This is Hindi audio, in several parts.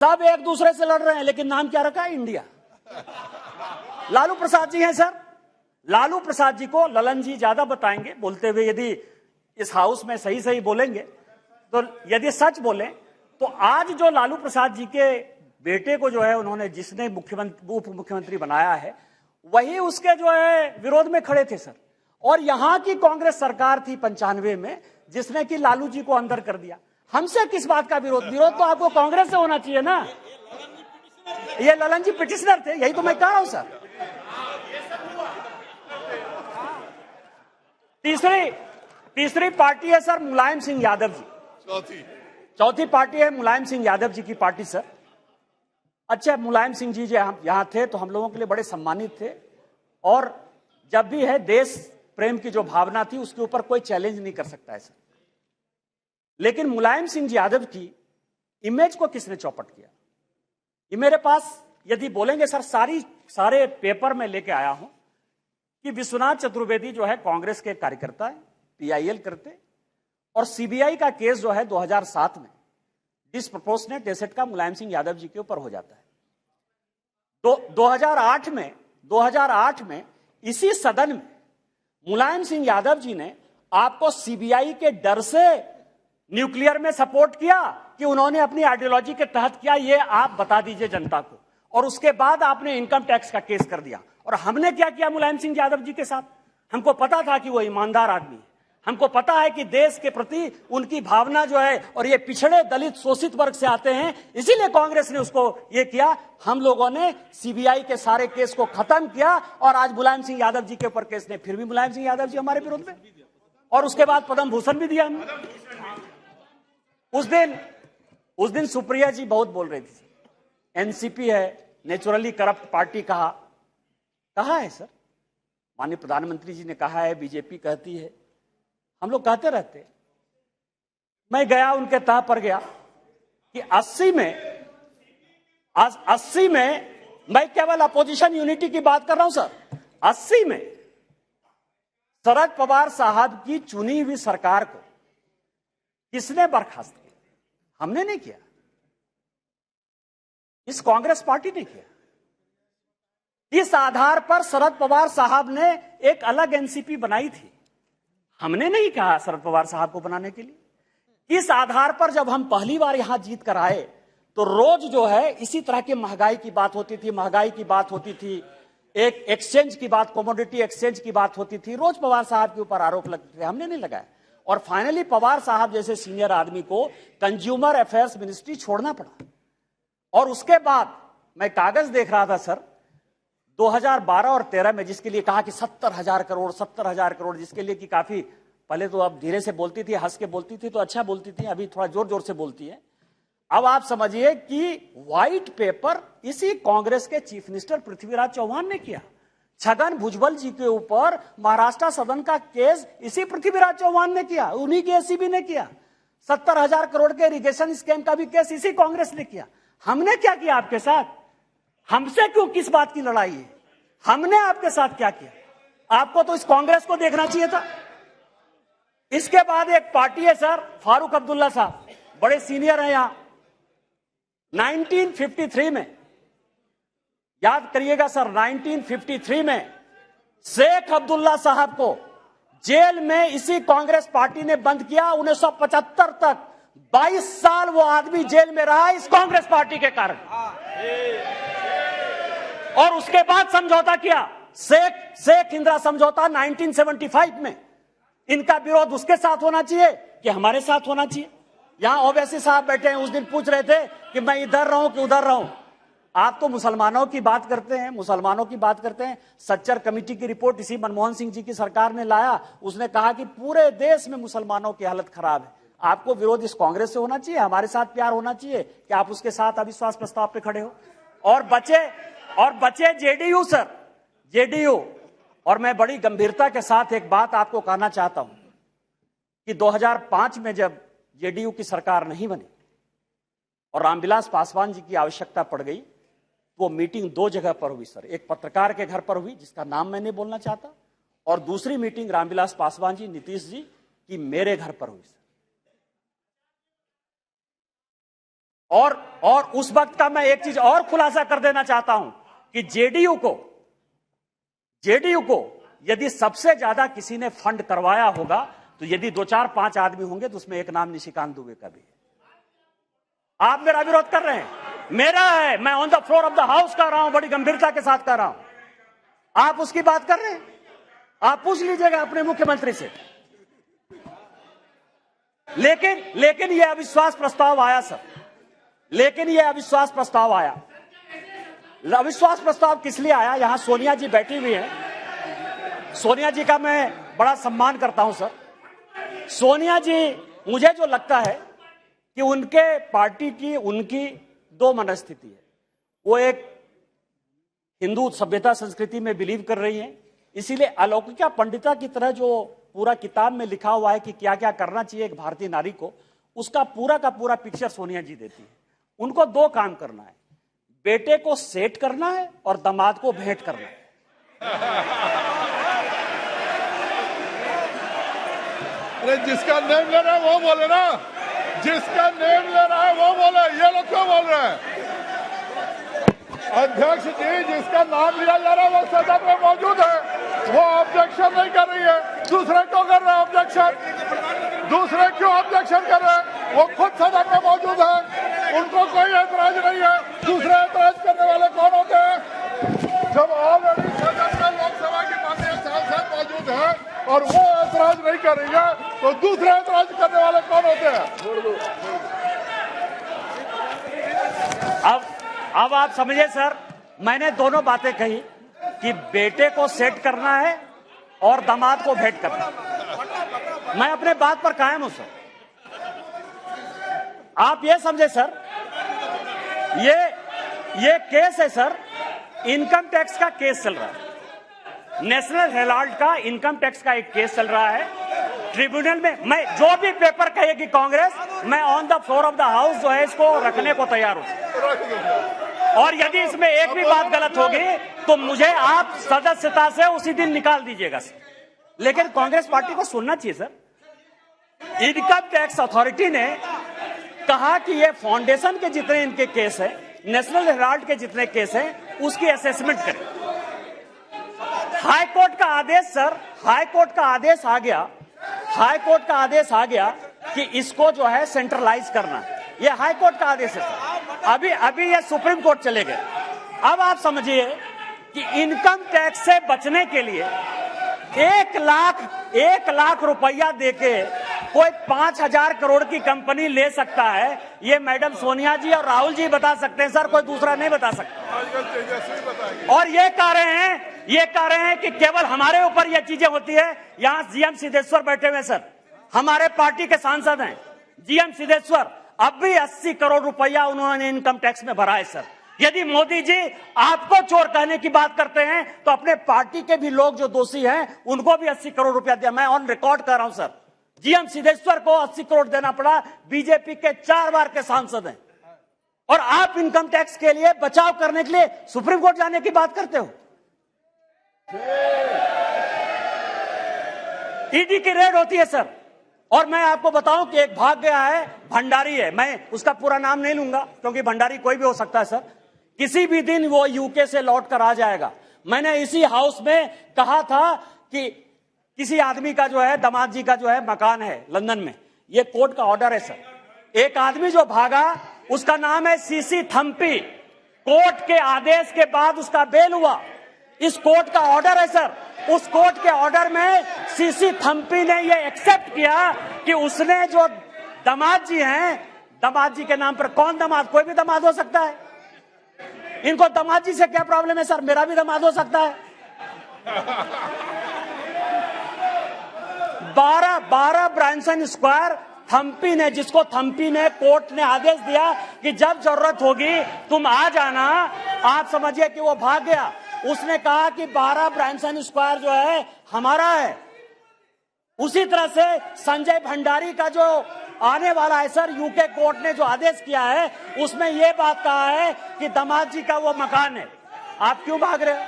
सब एक दूसरे से लड़ रहे हैं, लेकिन नाम क्या रखा है? इंडिया। लालू प्रसाद जी हैं सर। लालू प्रसाद जी को ललन जी ज्यादा बताएंगे बोलते हुए। यदि इस हाउस में सही सही बोलेंगे तो, यदि सच बोले तो आज जो लालू प्रसाद जी के बेटे को जो है उन्होंने, जिसने मुख्यमंत्री उप मुख्यमंत्री बनाया है, वही उसके जो है विरोध में खड़े थे सर। और यहां की कांग्रेस सरकार थी 95 में जिसने कि लालू जी को अंदर कर दिया। हमसे किस बात का विरोध? विरोध तो आपको कांग्रेस से होना चाहिए ना। ये ललन जी पिटिशनर थे, यही तो मैं कह रहा हूं सर। तीसरी पार्टी है सर मुलायम सिंह यादव जी। चौथी पार्टी है मुलायम सिंह यादव जी की पार्टी सर। अच्छा, मुलायम सिंह जी यहां थे तो हम लोगों के लिए बड़े सम्मानित थे, और जब भी है देश प्रेम की जो भावना थी उसके ऊपर कोई चैलेंज नहीं कर सकता है सर। लेकिन मुलायम सिंह यादव की इमेज को किसने चौपट किया? ये मेरे पास यदि बोलेंगे सर, सारे पेपर में लेके आया हूं कि विश्वनाथ चतुर्वेदी जो है कांग्रेस के कार्यकर्ता है, पीआईएल करते, और सीबीआई का केस जो है 2007 में डिसप्रोपोर्शनेट एसेट का मुलायम सिंह यादव जी के ऊपर हो जाता है। 2008 में इसी सदन में मुलायम सिंह यादव जी ने आपको सीबीआई के डर से न्यूक्लियर में सपोर्ट किया कि उन्होंने अपनी आइडियोलॉजी के तहत किया, ये आप बता दीजिए जनता को। और उसके बाद आपने इनकम टैक्स का केस कर दिया। और हमने क्या किया मुलायम सिंह यादव जी के साथ? हमको पता था कि वो ईमानदार आदमी है, हमको पता है कि देश के प्रति उनकी भावना जो है, और ये पिछड़े दलित शोषित वर्ग से आते हैं, इसीलिए कांग्रेस ने उसको ये किया। हम लोगों ने सीबीआई के सारे केस को खत्म किया, और आज मुलायम सिंह यादव जी के ऊपर केस ने, फिर भी मुलायम सिंह यादव जी हमारे विरोध में, और उसके बाद पद्म भूषण भी दिया हमने। उस दिन सुप्रिया जी बहुत बोल रही थी, एनसीपी है नेचुरली करप्ट पार्टी। कहा है सर? माननीय प्रधानमंत्री जी ने कहा है, बीजेपी कहती है, हम लोग कहते रहते। मैं गया उनके तह पर गया कि 80 में मैं केवल अपोजिशन यूनिटी की बात कर रहा हूं सर। 80 में शरद पवार साहब की चुनी हुई सरकार को किसने बर्खास्त किया? हमने नहीं किया, इस कांग्रेस पार्टी ने किया। इस आधार पर शरद पवार साहब ने एक अलग एनसीपी बनाई थी, हमने नहीं कहा शरद पवार साहब को बनाने के लिए। इस आधार पर जब हम पहली बार यहां जीत कर आए तो रोज जो है इसी तरह की महंगाई की बात होती थी, एक एक्सचेंज की बात, कमोडिटी एक्सचेंज की बात होती थी, रोज पवार साहब के ऊपर आरोप लगते थे, हमने नहीं लगाया। और फाइनली पवार साहब जैसे सीनियर आदमी को कंज्यूमर अफेयर्स मिनिस्ट्री छोड़ना पड़ा। और उसके बाद मैं कागज देख रहा था सर, 2012 और 13 में जिसके लिए कहा कि 70,000 करोड़, जिसके लिए कि काफी, पहले तो अब धीरे से बोलती थी, हंस के बोलती थी तो अच्छा बोलती थी, अभी थोड़ा जोर जोर से बोलती है। अब आप समझिए कि व्हाइट पेपर इसी कांग्रेस के चीफ मिनिस्टर पृथ्वीराज चौहान ने किया। छगन भुजबल जी के ऊपर महाराष्ट्र सदन का केस इसी पृथ्वीराज चौहान ने किया, उन्हीं के एसीबी ने किया। 70,000 करोड़ के इरिगेशन स्कैम का भी केस इसी कांग्रेस ने किया। हमने क्या किया आपके साथ? हमसे क्यों, किस बात की लड़ाई है? हमने आपके साथ क्या किया? आपको तो इस कांग्रेस को देखना चाहिए था। इसके बाद एक पार्टी है सर, फारूक अब्दुल्ला साहब, बड़े सीनियर हैं यहां। 1953 में, याद करिएगा सर, 1953 में शेख अब्दुल्ला साहब को जेल में इसी कांग्रेस पार्टी ने बंद किया। 1975 तक 22 साल वो आदमी जेल में रहा इस कांग्रेस पार्टी के कारण। और उसके बाद समझौता किया, शेख इंदिरा समझौता 1975 में। इनका विरोध उसके साथ होना चाहिए कि हमारे साथ होना चाहिए? यहां ओवैसी साहब बैठे हैं, उस दिन पूछ रहे थे कि मैं इधर रहूं कि उधर रहूं। आप तो मुसलमानों की बात करते हैं। सच्चर कमेटी की रिपोर्ट इसी मनमोहन सिंह जी की सरकार ने लाया, उसने कहा कि पूरे देश में मुसलमानों की हालत खराब है। आपको विरोध इस कांग्रेस से होना चाहिए, हमारे साथ प्यार होना चाहिए कि आप उसके साथ अविश्वास प्रस्ताव पे खड़े हो। और बचे जेडीयू सर, जेडीयू। और मैं बड़ी गंभीरता के साथ एक बात आपको कहना चाहता हूं कि 2005 में जब जेडीयू की सरकार नहीं बनी और रामविलास पासवान जी की आवश्यकता पड़ गई, वो मीटिंग 2 जगह पर हुई सर। एक पत्रकार के घर पर हुई जिसका नाम मैं नहीं बोलना चाहता, और दूसरी मीटिंग रामविलास पासवान जी, नीतीश जी की मेरे घर पर हुई सर। और उस वक्त का मैं एक चीज और खुलासा कर देना चाहता हूं कि जेडीयू को यदि सबसे ज्यादा किसी ने फंड करवाया होगा तो यदि 2, 4, 5 आदमी होंगे तो उसमें एक नाम निशिकांत दुबे का भी है। आप मेरा विरोध कर रहे हैं, मेरा है, मैं on the floor of the house कर रहा हूं, बड़ी गंभीरता के साथ कर रहा हूं। आप उसकी बात कर रहे हैं, आप पूछ लीजिएगा अपने मुख्यमंत्री से। लेकिन यह अविश्वास प्रस्ताव आया सर, लेकिन यह अविश्वास प्रस्ताव आया। अविश्वास प्रस्ताव किस लिए आया? यहां सोनिया जी बैठी हुई है, सोनिया जी का मैं बड़ा सम्मान करता हूं सर। सोनिया जी, मुझे जो लगता है कि उनके पार्टी की उनकी दो मनस्थिति है। वो एक हिंदू सभ्यता संस्कृति में बिलीव कर रही है, इसीलिए अलौकिका पंडिता की तरह जो पूरा किताब में लिखा हुआ है कि क्या क्या करना चाहिए एक भारतीय नारी को, उसका पूरा का पूरा पिक्चर सोनिया जी देती है। उनको दो काम करना है, बेटे को सेट करना है और दामाद को भेंट करना है। अरे जिसका नेम ले रहा है वो बोले ना, जिसका नेम ले रहा है वो बोले, ये लोग क्यों बोल रहे हैं? अध्यक्ष जी, जिसका नाम लिया जा रहा है वो सदन में मौजूद है, वो ऑब्जेक्शन नहीं कर रही है। दूसरे क्यों कर रहे हैं ऑब्जेक्शन? दूसरे क्यों ऑब्जेक्शन कर रहे हैं? वो खुद सदन में मौजूद है, उनको कोई ऐतराज नहीं है। दूसरे ऐतराज करने वाले कौन होते हैं? जब ऑलरेडी सदन में लोकसभा की माननीय सांसद मौजूद है और वो ऐतराज नहीं कर रही है, तो दूसरे ऐतराज करने वाले कौन होते हैं? अब आप समझे सर, मैंने दोनों बातें कही कि बेटे को सेट करना है और दामाद को भेंट करना है। मैं अपने बात पर कायम हूं सर। आप ये समझे सर, ये केस है सर, इनकम टैक्स का केस चल रहा है। नेशनल हेराल्ड का इनकम टैक्स का एक केस चल रहा है ट्रिब्यूनल में। मैं जो भी पेपर कहेगी कांग्रेस, मैं on the floor of the house जो है इसको रखने को तैयार हूं। और यदि इसमें एक भी बात गलत होगी तो मुझे आप सदस्यता से उसी दिन निकाल दीजिएगा सर। लेकिन कांग्रेस पार्टी को सुनना चाहिए सर। इनकम टैक्स अथॉरिटी ने कहा कि ये फाउंडेशन के जितने इनके केस है, नेशनल हेराल्ड के जितने केस हैं, उसकी असेसमेंट करें। हाई कोर्ट का आदेश सर, हाई कोर्ट का आदेश आ गया, हाई कोर्ट का आदेश आ गया कि इसको जो है सेंट्रलाइज करना। ये हाई कोर्ट का आदेश है सर। अभी ये सुप्रीम कोर्ट चले गए। अब आप समझिए कि इनकम टैक्स से बचने के लिए 1 लाख रुपया देके कोई 5,000 करोड़ की कंपनी ले सकता है। ये मैडम सोनिया जी और राहुल जी बता सकते हैं सर, कोई दूसरा नहीं बता सकता। और ये कह रहे हैं कि केवल हमारे ऊपर ये चीजें होती है। यहां जीएम सिद्धेश्वर बैठे हुए सर, हमारे पार्टी के सांसद हैं जीएम सिद्धेश्वर। अब भी 80 करोड़ रुपया उन्होंने इनकम टैक्स में भरा है सर। यदि मोदी जी आपको चोर कहने की बात करते हैं तो अपने पार्टी के भी लोग जो दोषी हैं उनको भी 80 करोड़ रुपया दिया। मैं ऑन रिकॉर्ड कर रहा हूं सर, जीएम सिद्धेश्वर को 80 करोड़ देना पड़ा। बीजेपी के 4 बार के सांसद हैं और आप इनकम टैक्स के लिए बचाव करने के लिए सुप्रीम कोर्ट जाने की बात करते हो। ईडी की रेड होती है सर। और मैं आपको बताऊं कि एक भाग गया है, भंडारी है, मैं उसका पूरा नाम नहीं लूंगा क्योंकि भंडारी कोई भी हो सकता है सर। किसी भी दिन वो यूके से लौट कर आ जाएगा। मैंने इसी हाउस में कहा था कि किसी आदमी का जो है, दामाद जी का जो है मकान है लंदन में, ये कोर्ट का ऑर्डर है सर। एक आदमी जो भागा उसका नाम है सीसी थम्पी। कोर्ट के आदेश के बाद उसका बेल हुआ। इस कोर्ट का ऑर्डर है सर। उस कोर्ट के ऑर्डर में सीसी थम्पी ने ये एक्सेप्ट किया कि उसने जो दामाद जी हैं, दामाद जी के नाम पर, कौन दामाद? कोई भी दामाद हो सकता है। इनको दामाद जी से क्या प्रॉब्लम है सर? मेरा भी दामाद हो सकता है। 12 ब्रांसन स्क्वायर थम्पी ने, जिसको थम्पी ने, कोर्ट ने आदेश दिया कि जब जरूरत होगी तुम आ जाना। आप समझिए कि वो भाग गया। उसने कहा कि 12 ब्रांसन स्क्वायर जो है हमारा है। उसी तरह से संजय भंडारी का जो आने वाला है सर, यूके कोर्ट ने जो आदेश किया है उसमें यह बात कहा है कि दामाद जी का वो मकान है। आप क्यों भाग रहे हो?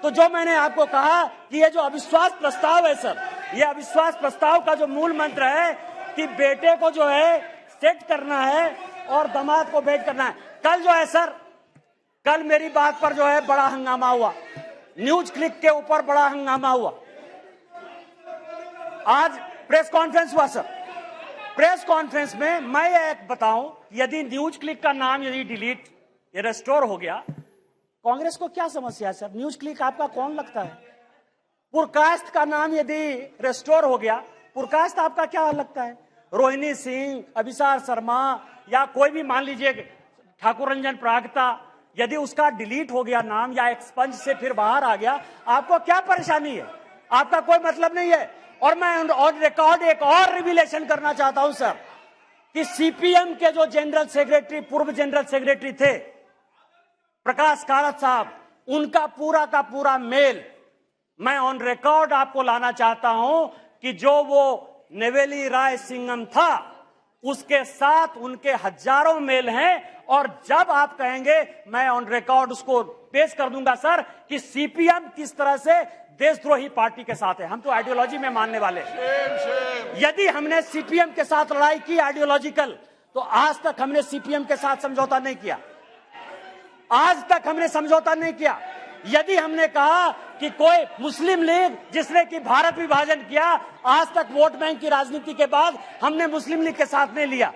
तो जो मैंने आपको कहा कि ये जो अविश्वास प्रस्ताव है सर, ये अविश्वास प्रस्ताव का जो मूल मंत्र है कि बेटे को जो है सेट करना है और दामाद को भेंट करना है। कल जो है सर, कल मेरी बात पर जो है बड़ा हंगामा हुआ, न्यूज क्लिक के ऊपर बड़ा हंगामा हुआ। आज प्रेस कॉन्फ्रेंस हुआ सर, प्रेस कॉन्फ्रेंस में मैं एक बताऊं, यदि न्यूज क्लिक का नाम यदि डिलीट या रेस्टोर हो गया, कांग्रेस को क्या समस्या है सर? न्यूज क्लिक आपका कौन लगता है? पुरकास्ट का नाम यदि रेस्टोर हो गया, पुरकास्ट आपका क्या लगता है? रोहिणी सिंह, अभिसार शर्मा या कोई भी मान लीजिए ठाकुर रंजन प्रागता, यदि उसका डिलीट हो गया नाम या एक्सपंज से फिर बाहर आ गया, आपको क्या परेशानी है? आपका कोई मतलब नहीं है। और मैं ऑन रिकॉर्ड एक और रिविलेशन करना चाहता हूं सर, कि सीपीएम के जो जनरल सेक्रेटरी, पूर्व जनरल सेक्रेटरी थे प्रकाश कारात साहब, उनका पूरा का पूरा मेल मैं ऑन रिकॉर्ड आपको लाना चाहता हूं कि जो वो नेवेली राय सिंघम था उसके साथ उनके हजारों मेल हैं। और जब आप कहेंगे मैं ऑन रिकॉर्ड उसको पेश कर दूंगा सर कि सीपीएम किस तरह से देशद्रोही पार्टी के साथ है। हम तो आइडियोलॉजी में मानने वाले हैं। यदि हमने सीपीएम के साथ लड़ाई की आइडियोलॉजिकल, तो आज तक हमने सीपीएम के साथ समझौता नहीं किया, आज तक हमने समझौता नहीं किया। यदि हमने कहा कि कोई मुस्लिम लीग जिसने कि भारत विभाजन किया, आज तक वोट बैंक की राजनीति के बाद हमने मुस्लिम लीग के साथ नहीं लिया।